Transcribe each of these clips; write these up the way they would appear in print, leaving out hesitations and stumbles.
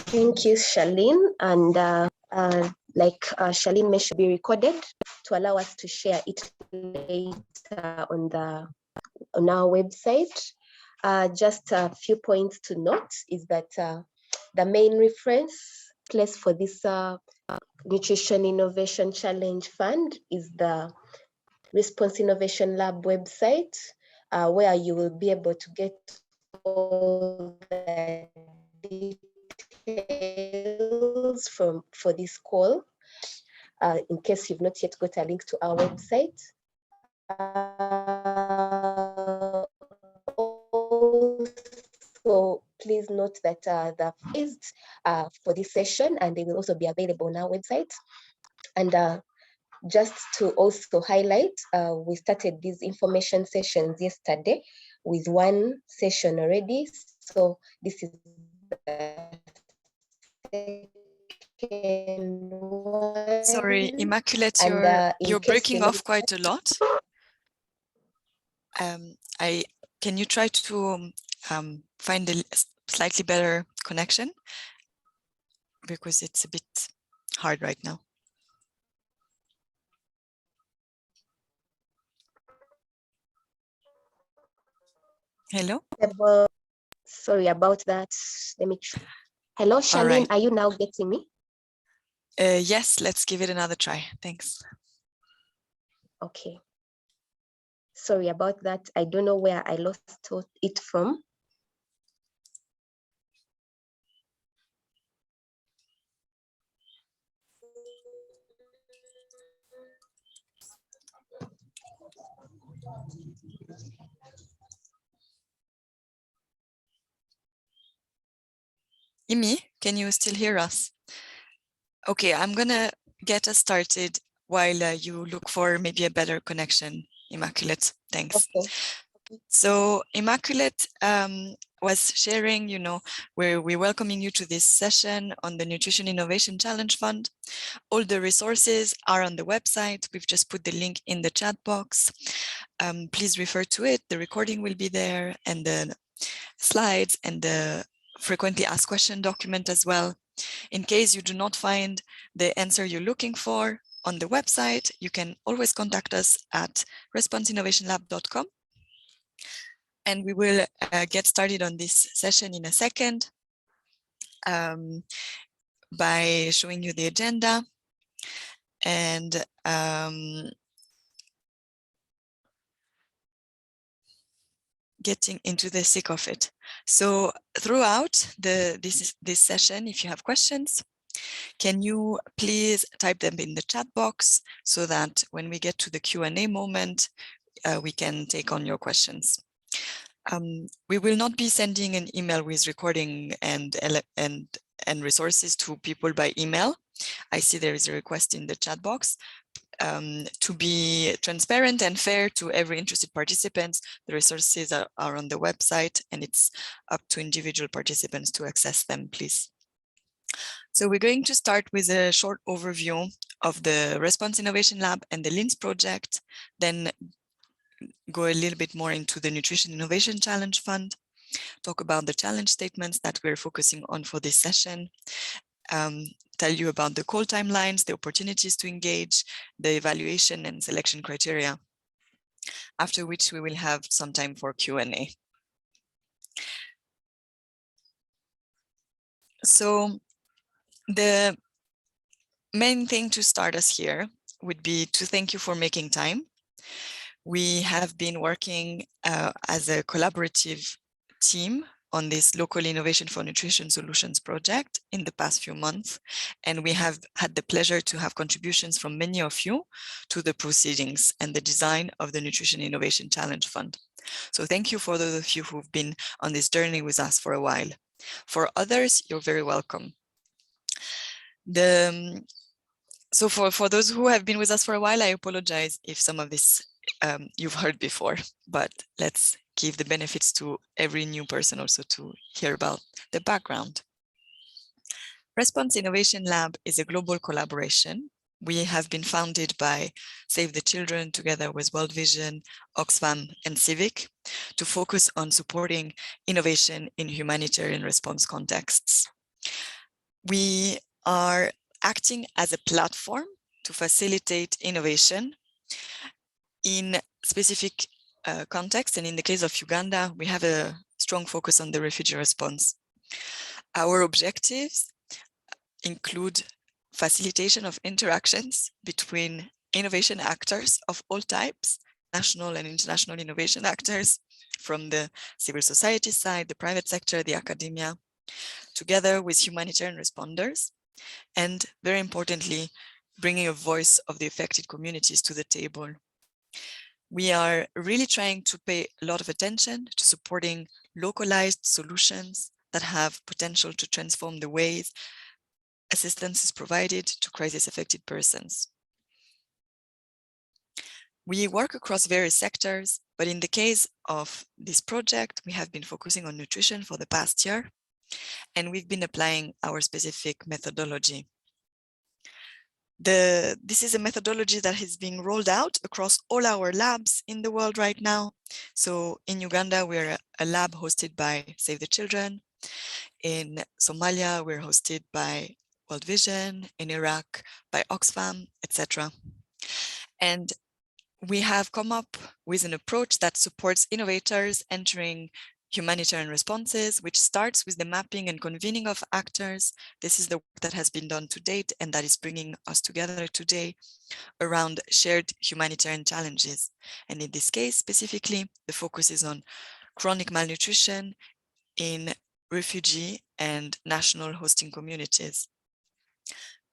Thank you, Charlene. And like Charlene mentioned, should be recorded to allow us to share it later on our website. Just a few points to note is that the main reference place for this Nutrition Innovation Challenge Fund is the Response Innovation Lab website, where you will be able to get all the details for this call, in case you've not yet got a link to our website. Also, please note that the fees for this session, and they will also be available on our website. And just to also highlight, we started these information sessions yesterday with one session already. So this is the second one. Sorry, Immaculate, And you're breaking off quite a lot. Can you try to find a slightly better connection? Because it's a bit hard right now. Hello? Sorry about that. Let me try. Hello, Charlene, right. Are you now getting me? Yes, let's give it another try. Thanks. Okay. Sorry about that. I don't know where I lost it from. Imi, can you still hear us? Okay, I'm gonna get us started while you look for maybe a better connection, Immaculate. Thanks. Okay. So Immaculate was sharing, we're welcoming you to this session on the Nutrition Innovation Challenge Fund. All the resources are on the website. We've just put the link in the chat box. Please refer to it. The recording will be there, and the slides, and the frequently asked question document as well. In case you do not find the answer you're looking for on the website, you can always contact us at responseinnovationlab.com. And we will get started on this session in a second by showing you the agenda and getting into the thick of it. So throughout this session, if you have questions, can you please type them in the chat box so that when we get to the Q&A moment, we can take on your questions. We will not be sending an email with recording and resources to people by email. I see there is a request in the chat box. To be transparent and fair to every interested participant, the resources are on the website, and it's up to individual participants to access them, please. So we're going to start with a short overview of the Response Innovation Lab and the LINS project, then go a little bit more into the Nutrition Innovation Challenge Fund, talk about the challenge statements that we're focusing on for this session, tell you about the call timelines, the opportunities to engage, the evaluation and selection criteria, after which we will have some time for Q&A. So the main thing to start us here would be to thank you for making time. We have been working as a collaborative team on this local innovation for nutrition solutions project in the past few months, and we have had the pleasure to have contributions from many of you to the proceedings and the design of the Nutrition Innovation Challenge Fund. So thank you for those of you who've been on this journey with us for a while. For others, you're very welcome. So for those who have been with us for a while, I apologize if some of this you've heard before, but let's give the benefits to every new person also to hear about the background. Response Innovation Lab is a global collaboration. We have been founded by Save the Children together with World Vision, Oxfam, and Civic to focus on supporting innovation in humanitarian response contexts. We are acting as a platform to facilitate innovation in specific context. And in the case of Uganda, we have a strong focus on the refugee response. Our objectives include facilitation of interactions between innovation actors of all types, national and international innovation actors from the civil society side, the private sector, the academia, together with humanitarian responders, and very importantly, bringing a voice of the affected communities to the table. We are really trying to pay a lot of attention to supporting localized solutions that have potential to transform the ways assistance is provided to crisis-affected persons. We work across various sectors, but in the case of this project, we have been focusing on nutrition for the past year, and we've been applying our specific methodology. This is a methodology that is being rolled out across all our labs in the world right now. So in Uganda, we're a lab hosted by Save the Children. In Somalia, we're hosted by World Vision, in Iraq by Oxfam, etc. And we have come up with an approach that supports innovators entering humanitarian responses, which starts with the mapping and convening of actors. This is the work that has been done to date, and that is bringing us together today around shared humanitarian challenges. And in this case, specifically, the focus is on chronic malnutrition in refugee and national hosting communities.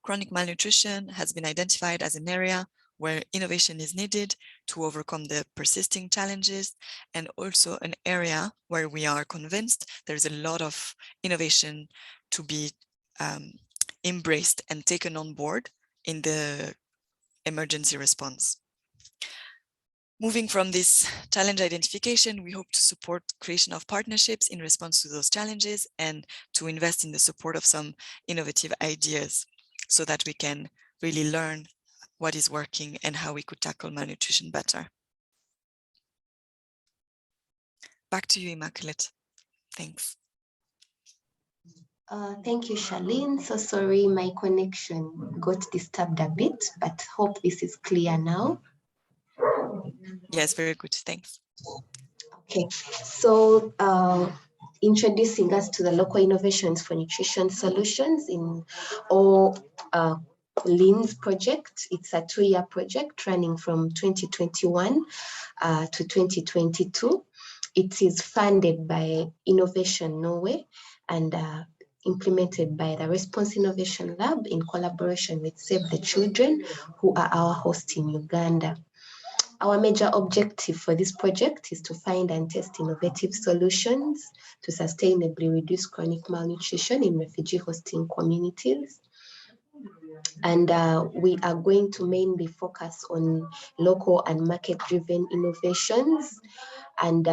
Chronic malnutrition has been identified as an area where innovation is needed to overcome the persisting challenges, and also an area where we are convinced there's a lot of innovation to be embraced and taken on board in the emergency response. Moving from this challenge identification, we hope to support creation of partnerships in response to those challenges and to invest in the support of some innovative ideas so that we can really learn what is working and how we could tackle malnutrition better. Back to you, Immaculate. Thanks. Thank you, Charlene. So sorry, my connection got disturbed a bit, but hope this is clear now. Yes, very good. Thanks. Okay, so introducing us to the local innovations for nutrition solutions in all LINS project. It's a 2-year project running from 2021 to 2022. It is funded by Innovation Norway and implemented by the Response Innovation Lab in collaboration with Save the Children, who are our host in Uganda. Our major objective for this project is to find and test innovative solutions to sustainably reduce chronic malnutrition in refugee hosting communities. And we are going to mainly focus on local and market-driven innovations, and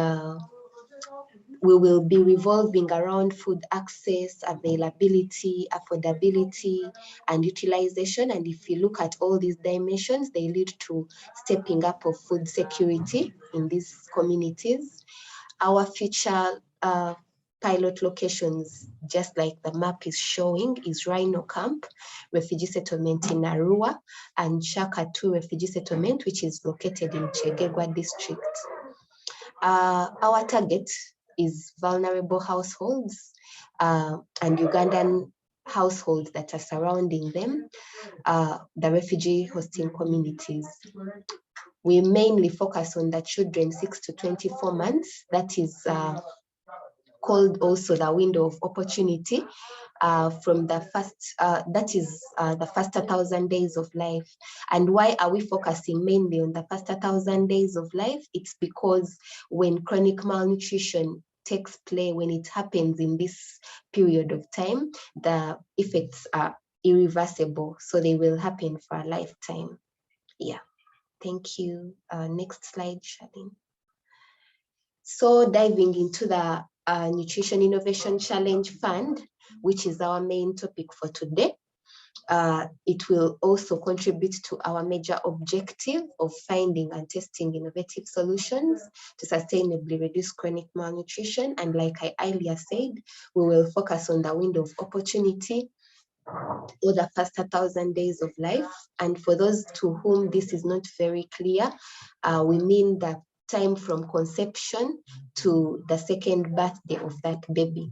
we will be revolving around food access, availability, affordability, and utilization. And if you look at all these dimensions, they lead to stepping up of food security in these communities. Our future pilot locations, just like the map is showing, is Rhino Camp, refugee settlement in Arua, and Shaka 2 refugee settlement, which is located in Chegegwa district. Our target is vulnerable households and Ugandan households that are surrounding them, the refugee hosting communities. We mainly focus on the children 6 to 24 months. That is called also the window of opportunity from the first, that is the first 1,000 days of life. And why are we focusing mainly on the first 1,000 days of life? It's because when chronic malnutrition takes place, when it happens in this period of time, the effects are irreversible. So they will happen for a lifetime. Yeah, thank you. Next slide, Charlene. So diving into the Nutrition Innovation Challenge Fund, which is our main topic for today. It will also contribute to our major objective of finding and testing innovative solutions to sustainably reduce chronic malnutrition. And like I earlier said, we will focus on the window of opportunity or the first 1,000 days of life. And for those to whom this is not very clear, we mean the time from conception to the second birthday of that baby.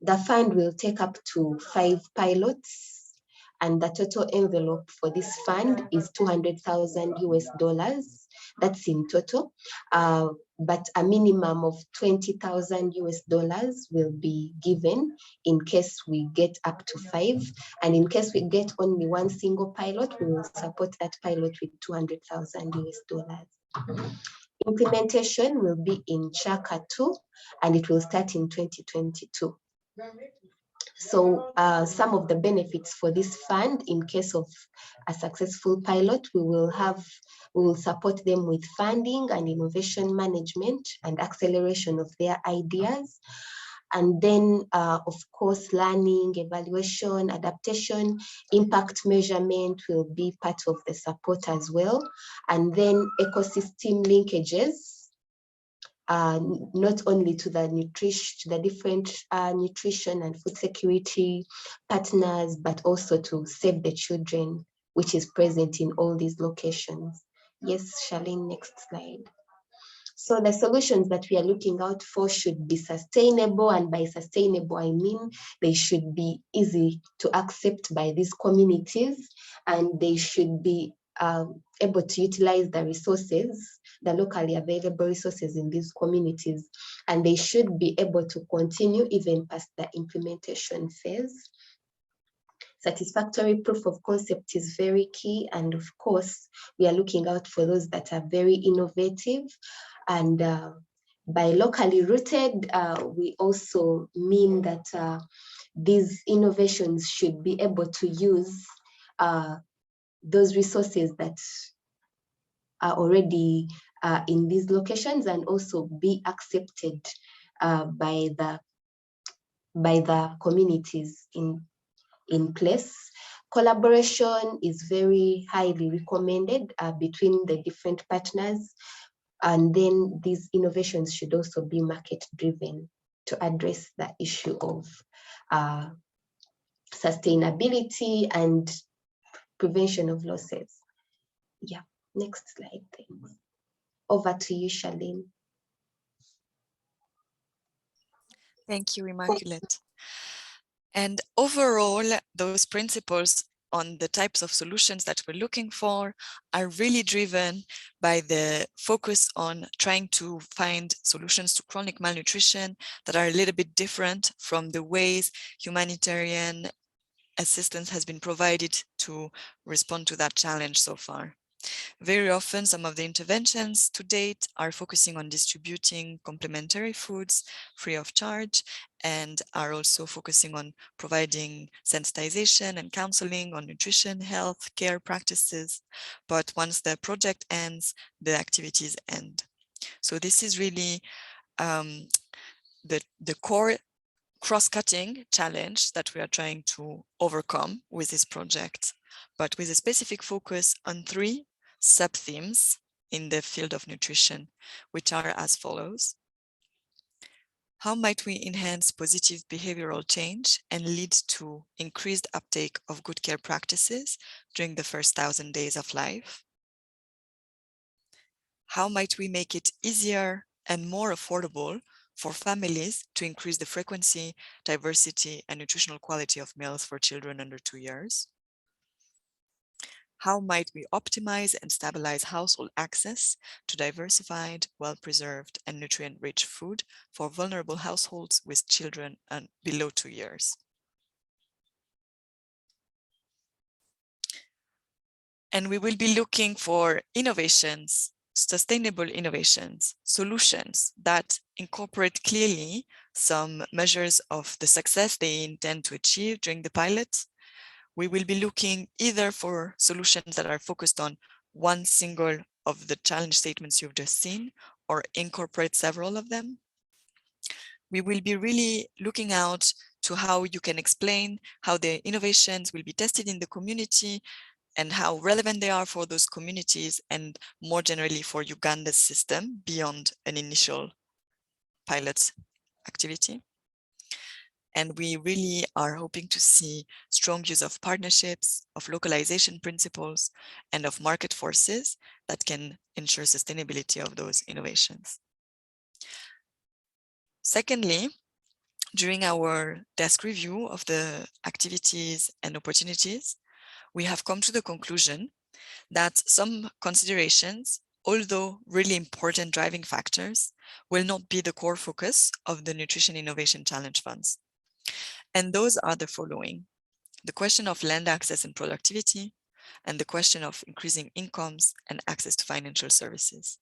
The fund will take up to 5 pilots, and the total envelope for this fund is 200,000 US dollars. That's in total. But a minimum of 20,000 US dollars will be given in case we get up to 5. And in case we get only one single pilot, we will support that pilot with 200,000 US dollars. Implementation will be in Chaka 2, and it will start in 2022. So some of the benefits for this fund, in case of a successful pilot, we will support them with funding and innovation management and acceleration of their ideas. And then, of course, learning, evaluation, adaptation, impact measurement will be part of the support as well. And then ecosystem linkages, not only to the different nutrition and food security partners, but also to Save the Children, which is present in all these locations. Yes, Charlene, next slide. So the solutions that we are looking out for should be sustainable, and by sustainable, I mean they should be easy to accept by these communities, and they should be able to utilize the resources, the locally available resources in these communities, and they should be able to continue even past the implementation phase. Satisfactory proof of concept is very key, and of course, we are looking out for those that are very innovative. And by locally rooted, we also mean that these innovations should be able to use those resources that are already in these locations, and also be accepted by the communities in place. Collaboration is very highly recommended between the different partners. And then these innovations should also be market driven to address the issue of sustainability and prevention of losses. Yeah, next slide, thanks. Over to you, Charlene. Thank you, Immaculate. And overall, those principles on the types of solutions that we're looking for are really driven by the focus on trying to find solutions to chronic malnutrition that are a little bit different from the ways humanitarian assistance has been provided to respond to that challenge so far. Very often, some of the interventions to date are focusing on distributing complementary foods free of charge, and are also focusing on providing sensitization and counseling on nutrition, health, care practices. But once the project ends, the activities end. So this is really the core cross-cutting challenge that we are trying to overcome with this project, but with a specific focus on 3 sub-themes in the field of nutrition, which are as follows. How might we enhance positive behavioral change and lead to increased uptake of good care practices during the first 1,000 days of life? How might we make it easier and more affordable for families to increase the frequency, diversity, and nutritional quality of meals for children under 2 years? How might we optimize and stabilize household access to diversified, well-preserved, and nutrient-rich food for vulnerable households with children below 2 years? And we will be looking for innovations, sustainable innovations, solutions that incorporate clearly some measures of the success they intend to achieve during the pilot. We will be looking either for solutions that are focused on one single of the challenge statements you've just seen, or incorporate several of them. We will be really looking out to how you can explain how the innovations will be tested in the community and how relevant they are for those communities, and more generally for Uganda's system beyond an initial pilot activity. And we really are hoping to see strong use of partnerships, of localization principles, and of market forces that can ensure sustainability of those innovations. Secondly, during our desk review of the activities and opportunities, we have come to the conclusion that some considerations, although really important driving factors, will not be the core focus of the Nutrition Innovation Challenge funds. And those are the following: the question of land access and productivity, and the question of increasing incomes and access to financial services.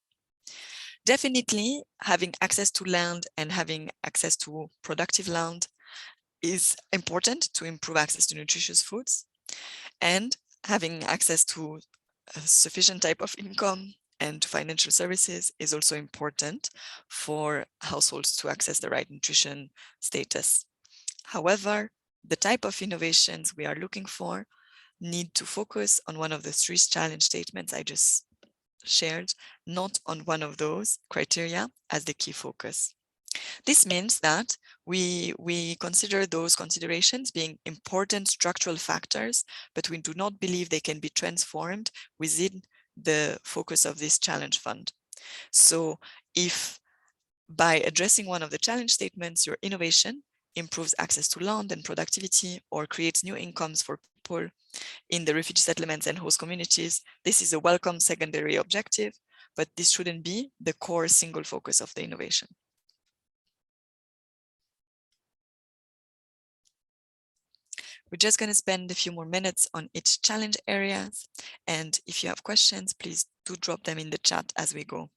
Definitely, having access to land and having access to productive land is important to improve access to nutritious foods, and having access to a sufficient type of income and to financial services is also important for households to access the right nutrition status. However, the type of innovations we are looking for need to focus on one of the three challenge statements I just shared, not on one of those criteria as the key focus. This means that we consider those considerations being important structural factors, but we do not believe they can be transformed within the focus of this challenge fund. So if by addressing one of the challenge statements, your innovation improves access to land and productivity or creates new incomes for people in the refugee settlements and host communities, this is a welcome secondary objective, but this shouldn't be the core single focus of the innovation. We're just going to spend a few more minutes on each challenge areas. And if you have questions, please do drop them in the chat as we go.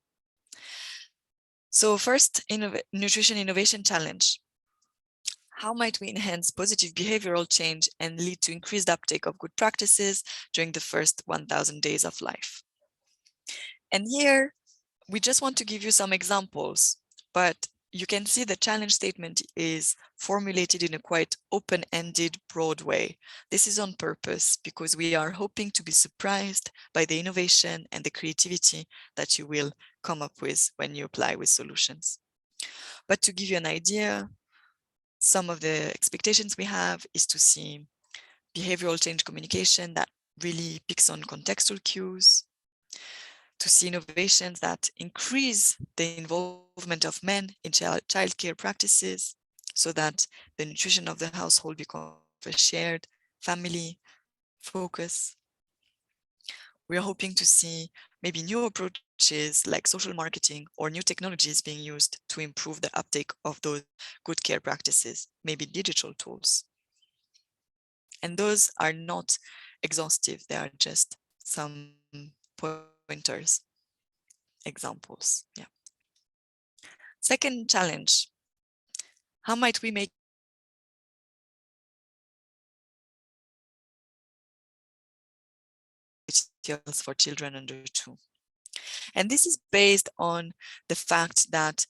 So first, Nutrition Innovation Challenge. How might we enhance positive behavioral change and lead to increased uptake of good practices during the first 1,000 days of life? And here, we just want to give you some examples, but you can see the challenge statement is formulated in a quite open-ended, broad way. This is on purpose because we are hoping to be surprised by the innovation and the creativity that you will come up with when you apply with solutions. But to give you an idea, some of the expectations we have is to see behavioral change communication that really picks on contextual cues, to see innovations that increase the involvement of men in childcare practices so that the nutrition of the household becomes a shared family focus. We are hoping to see maybe new approaches like social marketing or new technologies being used to improve the uptake of those good care practices, maybe digital tools. And those are not exhaustive, they are just some pointers, examples. Yeah. Second challenge, how might we make for children under 2? And this is based on the fact that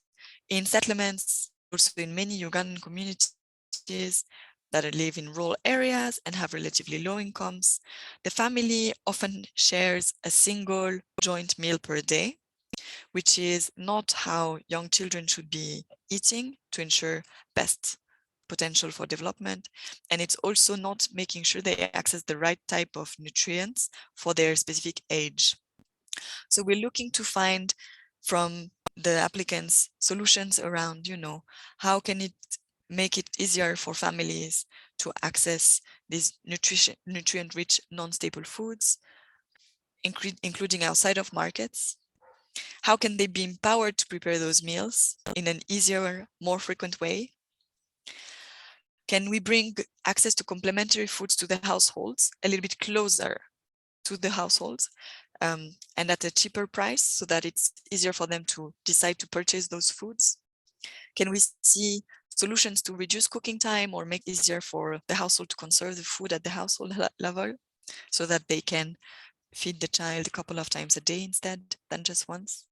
in settlements, also in many Ugandan communities that live in rural areas and have relatively low incomes, the family often shares a single joint meal per day, which is not how young children should be eating to ensure best potential for development. And it's also not making sure they access the right type of nutrients for their specific age. So we're looking to find from the applicants solutions around, how can it make it easier for families to access these nutrient-rich non-staple foods, including outside of markets? How can they be empowered to prepare those meals in an easier, more frequent way? Can we bring access to complementary foods to the households a little bit closer to the households and at a cheaper price so that it's easier for them to decide to purchase those foods? Can we see solutions to reduce cooking time or make it easier for the household to conserve the food at the household level so that they can feed the child a couple of times a day instead than just once?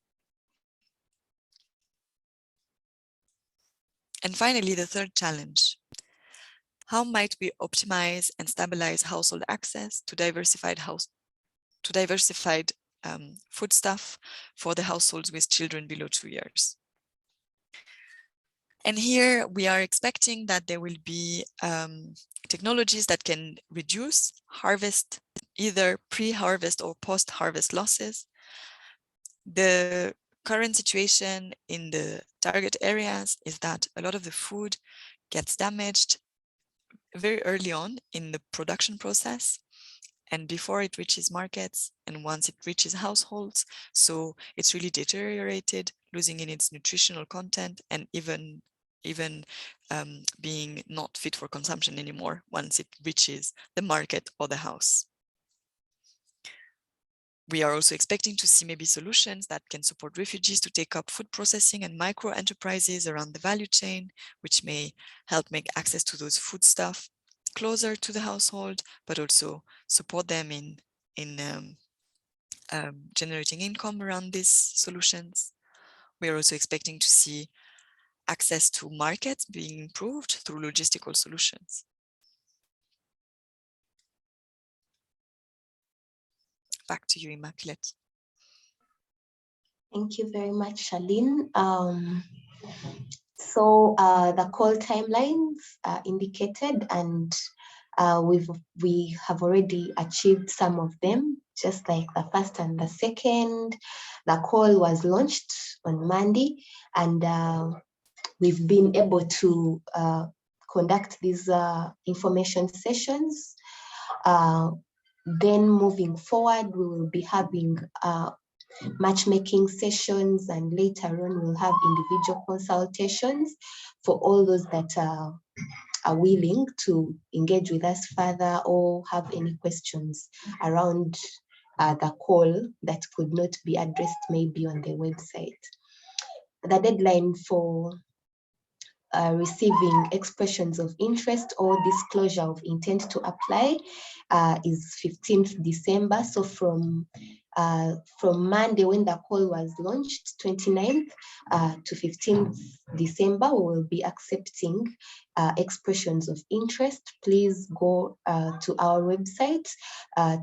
And finally, the third challenge. How might we optimize and stabilize household access to diversified foodstuff for the households with children below 2 years? And here we are expecting that there will be technologies that can reduce harvest, either pre-harvest or post-harvest losses. The current situation in the target areas is that a lot of the food gets damaged very early on in the production process and before it reaches markets and once it reaches households. So it's really deteriorated, losing in its nutritional content and even being not fit for consumption anymore once it reaches the market or the house. We are also expecting to see maybe solutions that can support refugees to take up food processing and micro enterprises around the value chain, which may help make access to those foodstuff closer to the household, but also support them in generating income around these solutions. We are also expecting to see access to markets being improved through logistical solutions. Back to you, Immaculate. Thank you very much, Charlene. So the call timelines are indicated, and we have already achieved some of them, just like the first and the second. The call was launched on Monday, and we've been able to conduct these information sessions. Then moving forward, we will be having matchmaking sessions, and later on we'll have individual consultations for all those that are willing to engage with us further or have any questions around the call that could not be addressed maybe on the website. The deadline for receiving expressions of interest or disclosure of intent to apply is 15th December. So from Monday when the call was launched, 29th to 15th December, we will be accepting expressions of interest. Please go to our website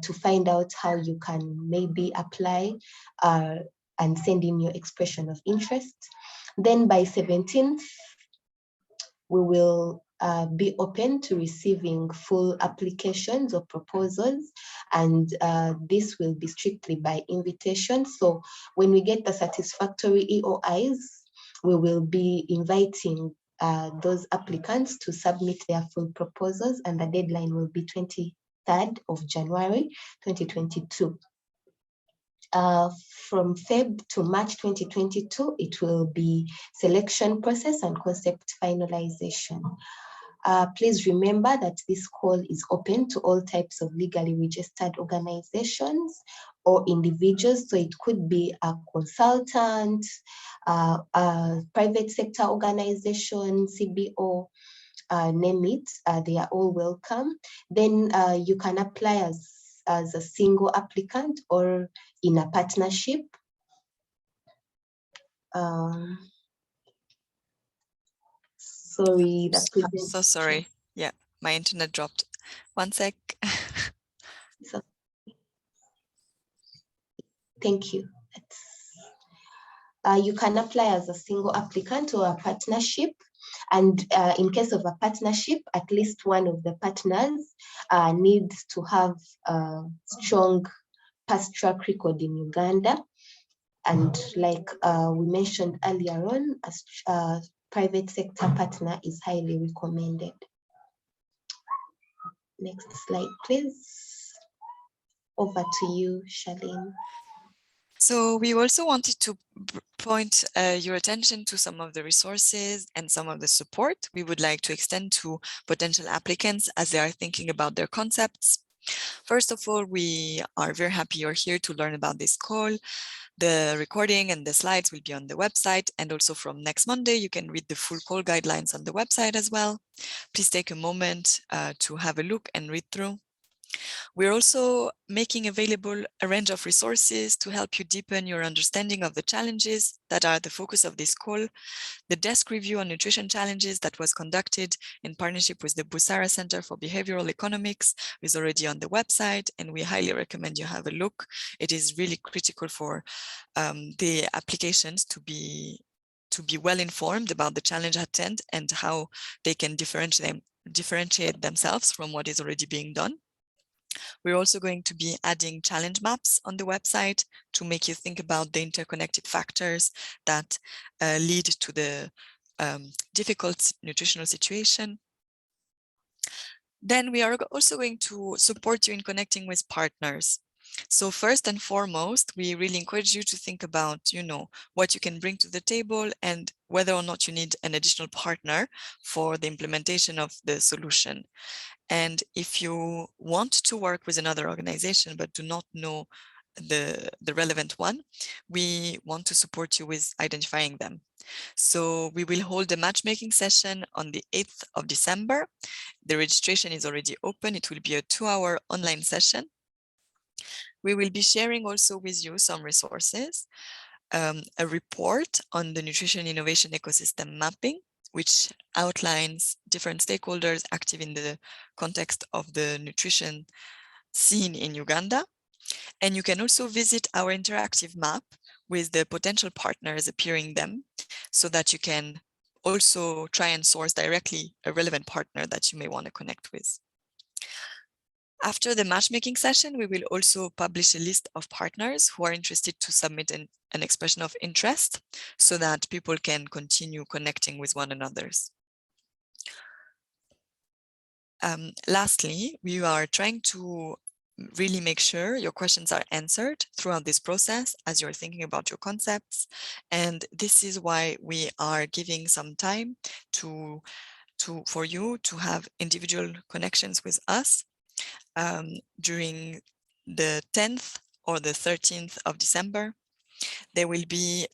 to find out how you can maybe apply and send in your expression of interest. Then by 17th, we will be open to receiving full applications or proposals, and this will be strictly by invitation. So when we get the satisfactory EOIs, we will be inviting those applicants to submit their full proposals, and the deadline will be 23rd of January 2022. From Feb to March 2022, it will be selection process and concept finalization. Please remember that this call is open to all types of legally registered organizations or individuals. So it could be a consultant, a private sector organization, CBO, name it, they are all welcome. Then you can apply as a single applicant or in a partnership. Sorry, that's I'm so sorry. Yeah, my internet dropped. One sec. So, thank you. You can apply as a single applicant or a partnership. And in case of a partnership, at least one of the partners needs to have a strong past track record in Uganda. And like we mentioned earlier on, a private sector partner is highly recommended. Next slide, please. Over to you, Charlene. So we also wanted to point your attention to some of the resources and some of the support we would like to extend to potential applicants as they are thinking about their concepts. First of all, we are very happy you're here to learn about this call. The recording and the slides will be on the website, and also from next Monday, you can read the full call guidelines on the website as well. Please take a moment to have a look and read through. We're also making available a range of resources to help you deepen your understanding of the challenges that are the focus of this call. The desk review on nutrition challenges that was conducted in partnership with the Busara Center for Behavioral Economics is already on the website, and we highly recommend you have a look. It is really critical for the applications to to be well informed about the challenge at hand and how they can differentiate themselves from what is already being done. We're also going to be adding challenge maps on the website to make you think about the interconnected factors that lead to the difficult nutritional situation. Then we are also going to support you in connecting with partners. So first and foremost, we really encourage you to think about, what you can bring to the table and whether or not you need an additional partner for the implementation of the solution. And if you want to work with another organization but do not know the relevant one, we want to support you with identifying them. So we will hold a matchmaking session on the 8th of December. The registration is already open. It will be a 2-hour online session. We will be sharing also with you some resources, a report on the nutrition innovation ecosystem mapping, which outlines different stakeholders active in the context of the nutrition scene in Uganda. And you can also visit our interactive map with the potential partners appearing them, so that you can also try and source directly a relevant partner that you may want to connect with. After the matchmaking session, we will also publish a list of partners who are interested to submit an expression of interest, so that people can continue connecting with one another. Lastly, we are trying to really make sure your questions are answered throughout this process as you're thinking about your concepts. And this is why we are giving some time for you to have individual connections with us during the 10th or the 13th of December. There will be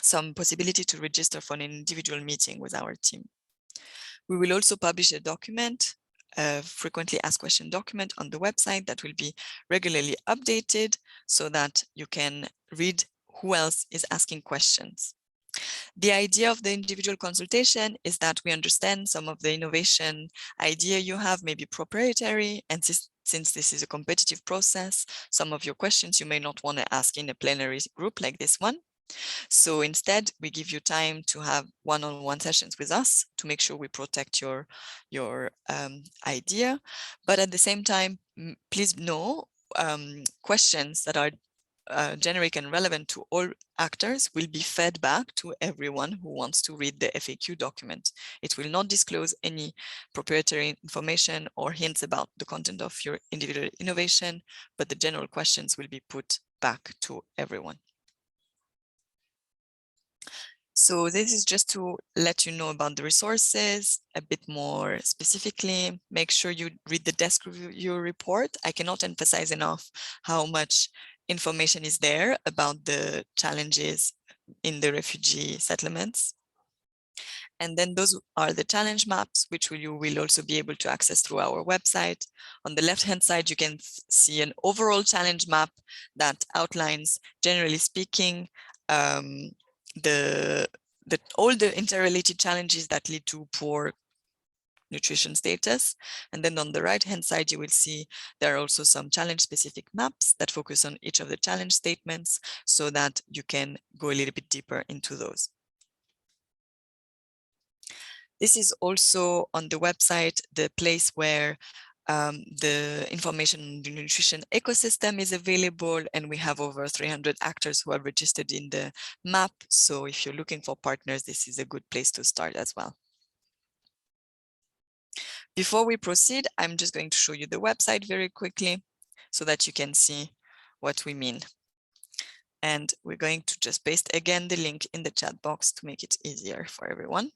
some possibility to register for an individual meeting with our team. We will also publish a document, a frequently asked question document on the website that will be regularly updated so that you can read who else is asking questions. The idea of the individual consultation is that we understand some of the innovation idea you have may be proprietary, and since this is a competitive process, some of your questions you may not want to ask in a plenary group like this one. So instead, we give you time to have one-on-one sessions with us to make sure we protect your idea. But at the same time, please know questions that are generic and relevant to all actors will be fed back to everyone who wants to read the FAQ document. It will not disclose any proprietary information or hints about the content of your individual innovation, but the general questions will be put back to everyone. So this is just to let you know about the resources a bit more specifically. Make sure you read the desk review report. I cannot emphasize enough how much information is there about the challenges in the refugee settlements. And then those are the challenge maps, which you will also be able to access through our website. On the left-hand side, you can see an overall challenge map that outlines, generally speaking, all the interrelated challenges that lead to poor nutrition status. And then on the right-hand side, you will see there are also some challenge-specific maps that focus on each of the challenge statements so that you can go a little bit deeper into those. This is also on the website, the place where the information on the nutrition ecosystem is available, and we have over 300 actors who are registered in the map. So if you're looking for partners, this is a good place to start as well. Before we proceed, I'm just going to show you the website very quickly so that you can see what we mean. And we're going to just paste again the link in the chat box to make it easier for everyone.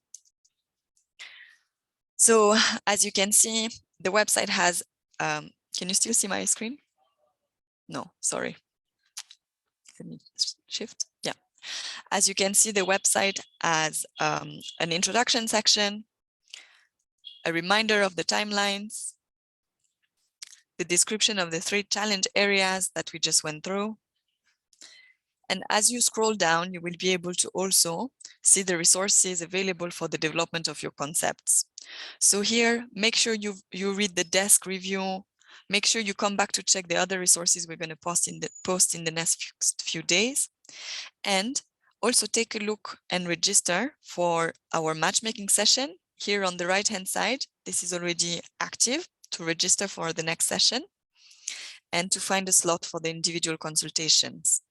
So as you can see, the website has, can you still see my screen? No, sorry. Let me shift. Yeah. As you can see, the website has an introduction section, a reminder of the timelines, the description of the 3 challenge areas that we just went through. And as you scroll down, you will be able to also see the resources available for the development of your concepts. So here, make sure you read the desk review. Make sure you come back to check the other resources we're going to post in the next few days. And Also take a look and register for our matchmaking session. Here on the right-hand side, this is already active to register for the next session and to find a slot for the individual consultations.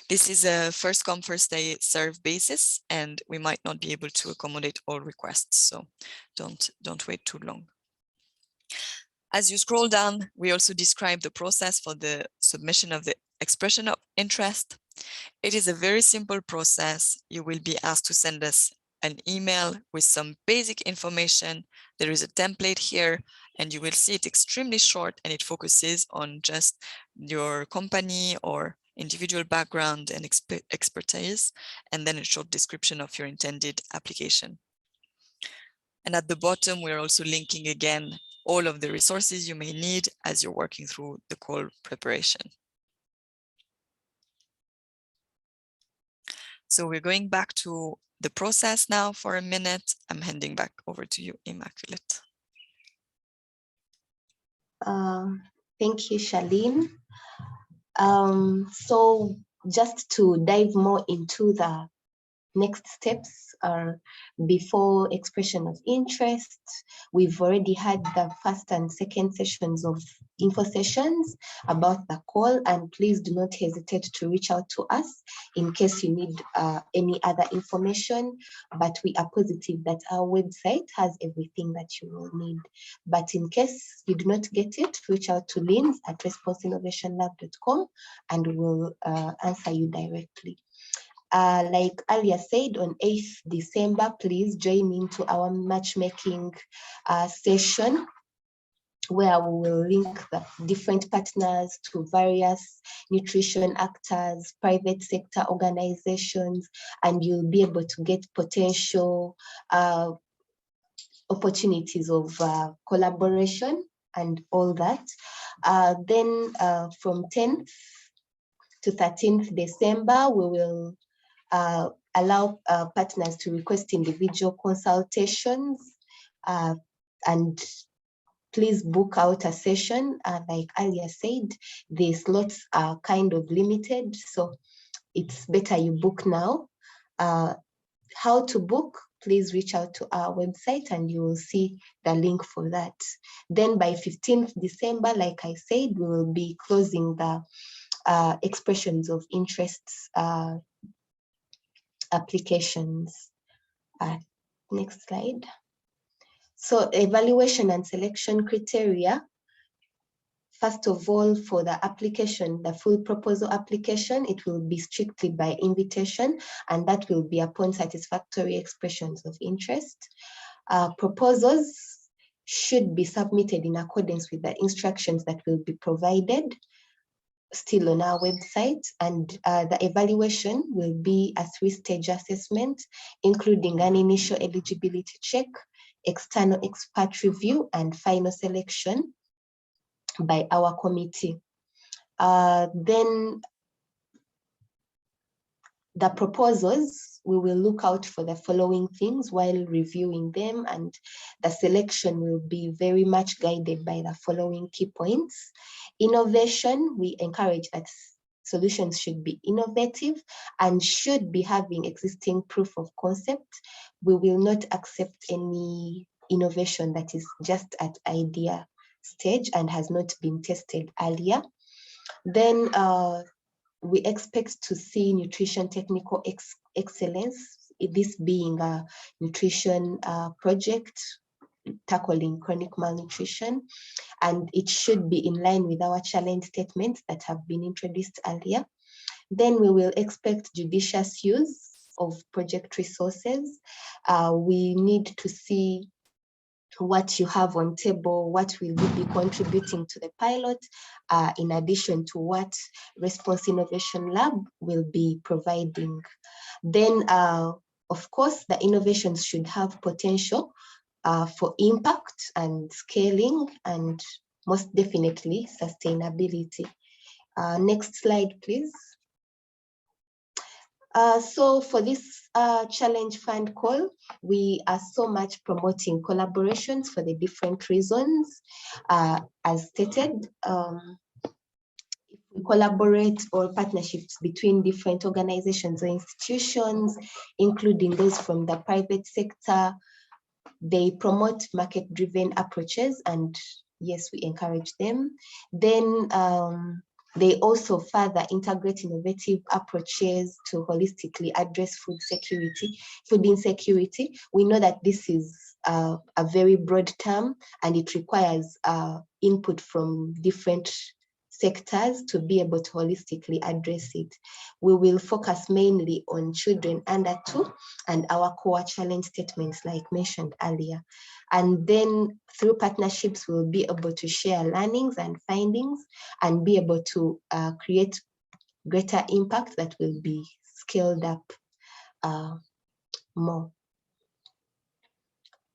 This is a first come, first serve basis, and we might not be able to accommodate all requests, so don't wait too long. As you scroll down, we also describe the process for the submission of the expression of interest. It is a very simple process. You will be asked to send us an email with some basic information. There is a template here, and you will see it extremely short, and it focuses on just your company or individual background and expertise, and then a short description of your intended application. And at the bottom, we're also linking again all of the resources you may need as you're working through the call preparation. So we're going back to the process now for a minute. I'm handing back over to you, Immaculate. Thank you, Charlene. So just to dive more into the next steps are before expression of interest. We've already had the first and second sessions of info sessions about the call, and please do not hesitate to reach out to us in case you need any other information, but we are positive that our website has everything that you will need. But in case you do not get it, reach out to Linz at responseinnovationlab.com and we'll answer you directly. Like earlier said, on 8th December, please join into our matchmaking session where we will link the different partners to various nutrition actors, private sector organizations, and you'll be able to get potential opportunities of collaboration and all that. Then from 10th to 13th December, we will allow partners to request individual consultations, and please book out a session. Like earlier said, the slots are kind of limited, so it's better you book now. How to book? Please reach out to our website and you will see the link for that. Then by 15th December, like I said, we will be closing the expressions of interests applications. Next slide. So evaluation and selection criteria. First of all, for the application, the full proposal application, it will be strictly by invitation, and that will be upon satisfactory expressions of interest. Proposals should be submitted in accordance with the instructions that will be provided still on our website, and the evaluation will be a 3-stage assessment, including an initial eligibility check, external expert review, and final selection by our committee. Then the proposals, we will look out for the following things while reviewing them, and the selection will be very much guided by the following key points. Innovation, we encourage that solutions should be innovative and should be having existing proof of concept. We will not accept any innovation that is just at idea stage and has not been tested earlier. Then we expect to see nutrition technical excellence, this being a nutrition project tackling chronic malnutrition, and it should be in line with our challenge statements that have been introduced earlier. Then we will expect judicious use of project resources. We need to see what you have on table, what will you be contributing to the pilot, in addition to what Response Innovation Lab will be providing. Then, of course, the innovations should have potential for impact and scaling, and most definitely sustainability. Next slide, please. So for this challenge fund call, we are so much promoting collaborations for the different reasons. As stated, if we collaborate or partnerships between different organizations or institutions, including those from the private sector. They promote market-driven approaches, and yes, we encourage them. Then they also further integrate innovative approaches to holistically address food insecurity. We know that this is a very broad term, and it requires input from different sectors to be able to holistically address it. We will focus mainly on children under 2 and our core challenge statements like mentioned earlier. And then through partnerships, we'll be able to share learnings and findings and be able to create greater impact that will be scaled up more.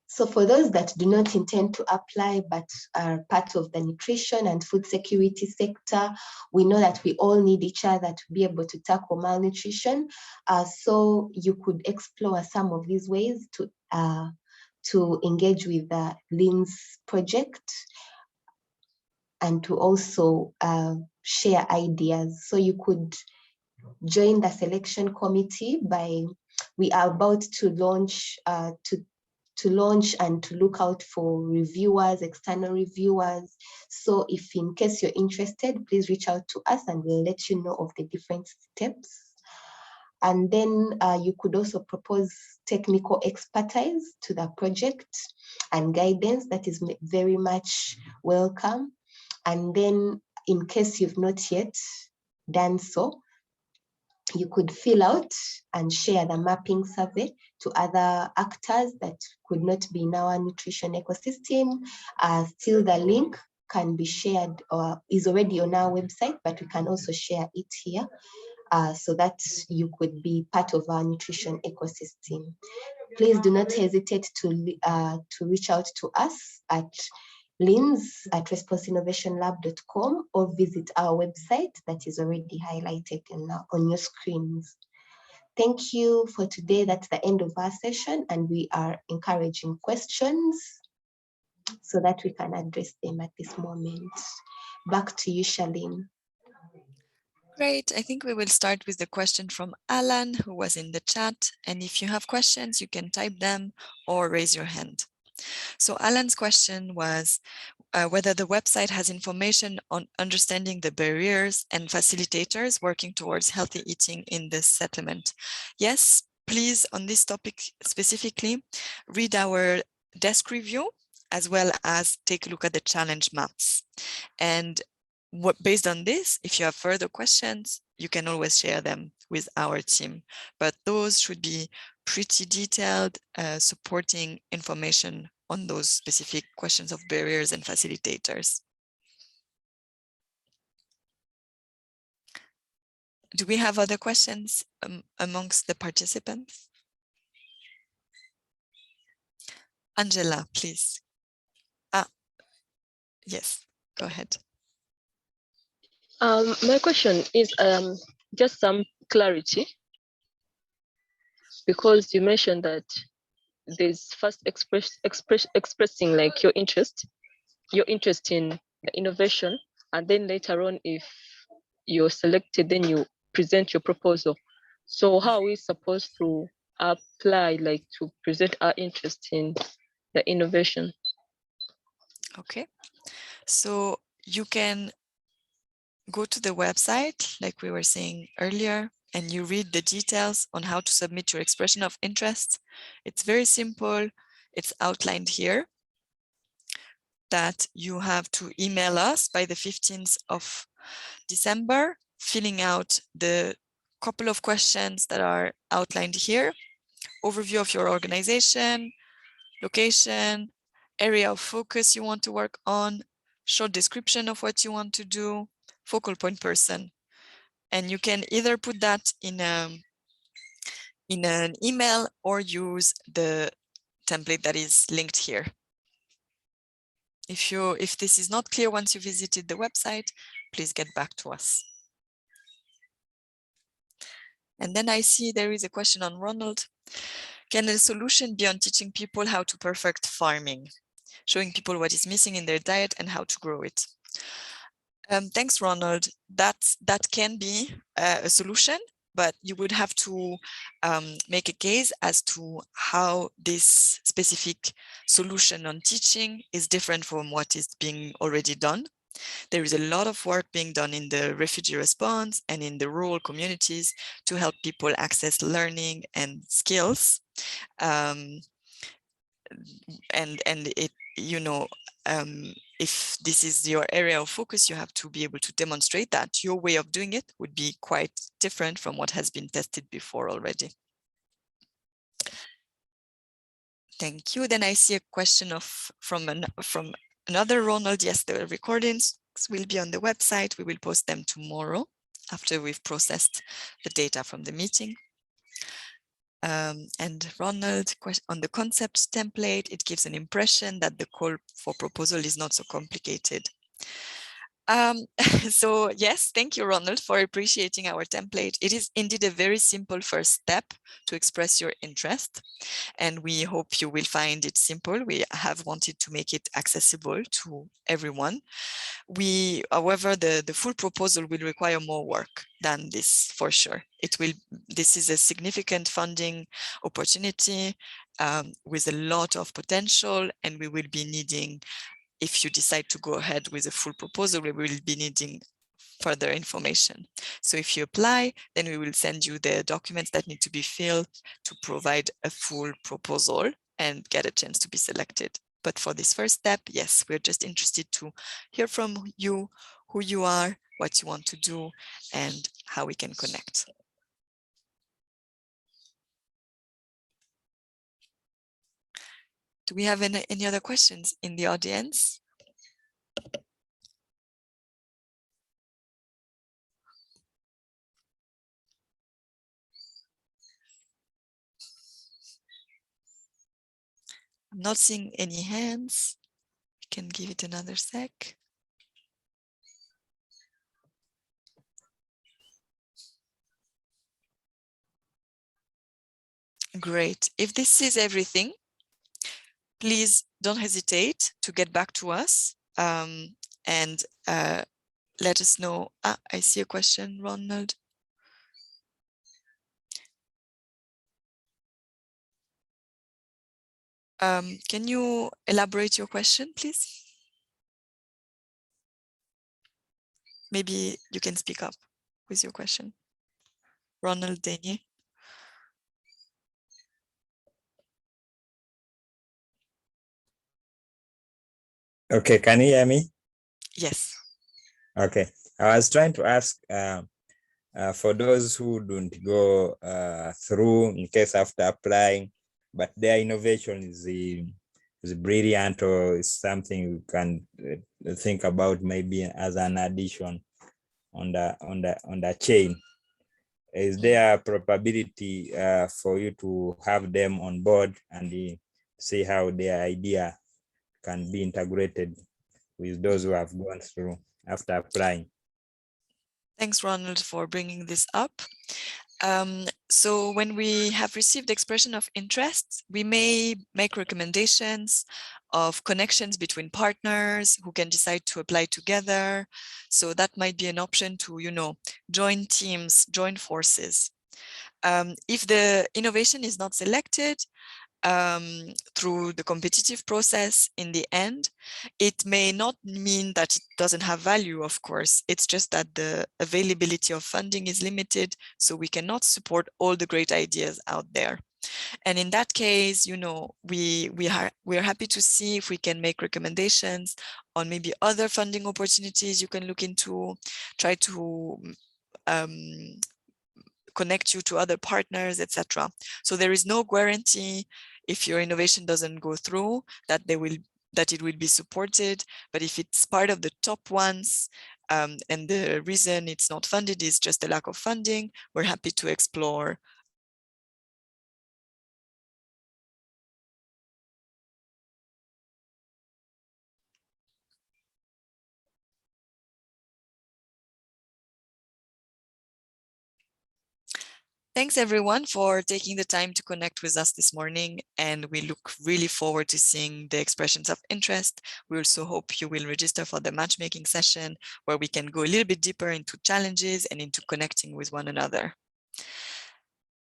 So for those that do not intend to apply but are part of the nutrition and food security sector, we know that we all need each other to be able to tackle malnutrition. So you could explore some of these ways to engage with the LINS project and to also share ideas. So you could join the selection committee we are about to launch and to look out for reviewers, external reviewers. So if in case you're interested, please reach out to us and we'll let you know of the different steps. And then you could also propose technical expertise to the project and guidance. That is very much welcome. And then in case you've not yet done so, you could fill out and share the mapping survey to other actors that could not be in our nutrition ecosystem. Still, the link can be shared or is already on our website, but we can also share it here so that you could be part of our nutrition ecosystem. Please do not hesitate to reach out to us at lins@responseinnovationlab.com or visit our website that is already highlighted on your screens. Thank you for today. That's the end of our session, and we are encouraging questions so that we can address them at this moment. Back to you, Charlene. Great. I think we will start with the question from Alan, who was in the chat. And if you have questions, you can type them or raise your hand. So Alan's question was whether the website has information on understanding the barriers and facilitators working towards healthy eating in this settlement. Yes, please, on this topic specifically, read our desk review, as well as take a look at the challenge maps. And based on this, if you have further questions, you can always share them with our team. But those should be pretty detailed, supporting information on those specific questions of barriers and facilitators. Do we have other questions amongst the participants? Angela, please. Yes, go ahead. My question is just some clarity, because you mentioned that there's first expressing like your interest in the innovation, and then later on, if you're selected, then you present your proposal. So how are we supposed to apply, like to present our interest in the innovation? Okay, so you can go to the website, like we were saying earlier, and you read the details on how to submit your expression of interest. It's very simple. It's outlined here that you have to email us by the 15th of December, filling out the couple of questions that are outlined here: overview of your organization, location, area of focus you want to work on, short description of what you want to do, focal point person. And you can either put that in an email or use the template that is linked here. If this is not clear once you visited the website, please get back to us. And then I see there is a question on Ronald. Can a solution be on teaching people how to perfect farming, showing people what is missing in their diet and how to grow it? Thanks, Ronald. That can be a solution, but you would have to make a case as to how this specific solution on teaching is different from what is being already done. There is a lot of work being done in the refugee response and in the rural communities to help people access learning and skills. And it, you know, if this is your area of focus, you have to be able to demonstrate that your way of doing it would be quite different from what has been tested before already. Thank you. Then I see a question from another Ronald. Yes, the recordings will be on the website. We will post them tomorrow after we've processed the data from the meeting. And Ronald, on the concept template, it gives an impression that the call for proposal is not so complicated. So yes, thank you, Ronald, for appreciating our template. It is indeed a very simple first step to express your interest, and we hope you will find it simple. We have wanted to make it accessible to everyone. However, the full proposal will require more work than this, for sure. This is a significant funding opportunity with a lot of potential, and we will be needing, if you decide to go ahead with a full proposal, we will be needing further information. So if you apply, then we will send you the documents that need to be filled to provide a full proposal and get a chance to be selected. But for this first step, yes, we're just interested to hear from you, who you are, what you want to do, and how we can connect. Do we have any other questions in the audience? I'm not seeing any hands. We can give it another sec. Great. If this is everything, please don't hesitate to get back to us and let us know. I see a question, Ronald. Can you elaborate your question, please? Maybe you can speak up with your question. Ronald Denier. Okay, can you hear me? Yes. Okay, I was trying to ask for those who don't go through in case after applying, but their innovation is brilliant or is something you can think about maybe as an addition on the chain. Is there a probability for you to have them on board and see how their idea can be integrated with those who have gone through after applying? Thanks, Ronald, for bringing this up. So when we have received expression of interest, we may make recommendations of connections between partners who can decide to apply together. So that might be an option to, join teams, join forces. If the innovation is not selected, through the competitive process in the end, it may not mean that it doesn't have value, of course. It's just that the availability of funding is limited, so we cannot support all the great ideas out there. And in that case, we are happy to see if we can make recommendations on maybe other funding opportunities you can look into, try to connect you to other partners, etc. So there is no guarantee if your innovation doesn't go through that it will be supported. But if it's part of the top ones, and the reason it's not funded is just a lack of funding, we're happy to explore. Thanks everyone for taking the time to connect with us this morning, and we look really forward to seeing the expressions of interest. We also hope you will register for the matchmaking session where we can go a little bit deeper into challenges and into connecting with one another.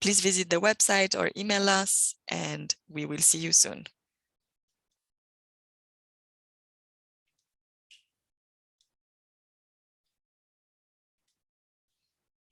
Please visit the website or email us, and we will see you soon.